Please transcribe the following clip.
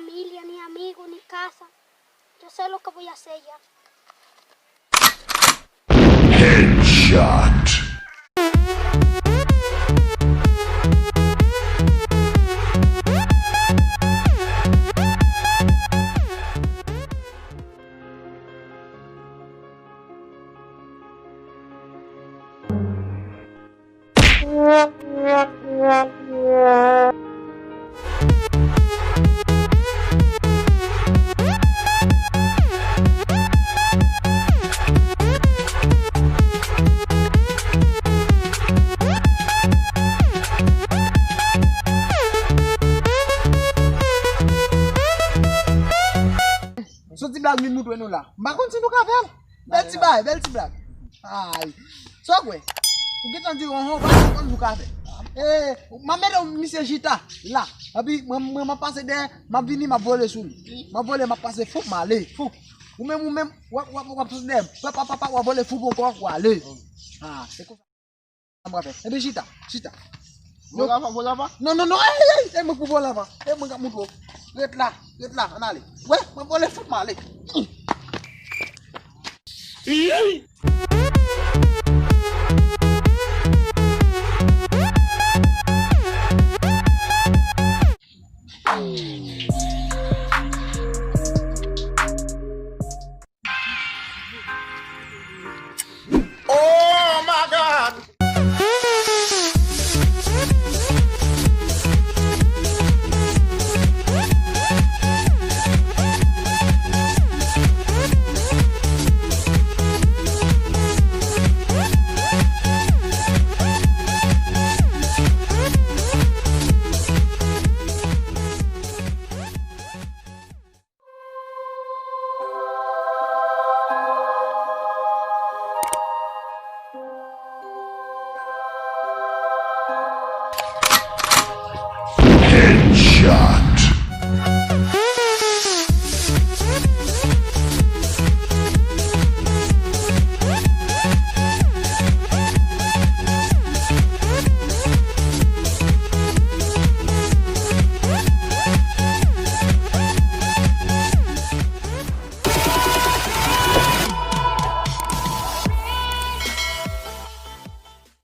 familia, ni amigos, ni casa. Yo sé lo que voy a hacer ya. Headshot. Soti blag mi moutwe nou la. Mba kon si nou ka fel. Bel ti bay, bel ti blag. Ay. Sok we. Ou getan di ron hon, ba kon nou ka fel. Ma mère monsieur Jita là. Abi ma passe de ma vini ma volé sou. Ma volé ma passe fou ma aller. Fou. Ou même wa passe dem. Papa wa volé fou encore wa aller. Ah, c'est comme ça. Ma fait. Et Jita. Volava? Non, me pour volava. Me gap moutwo. Ret là, on allez. Ouais, ma volé fou ma aller.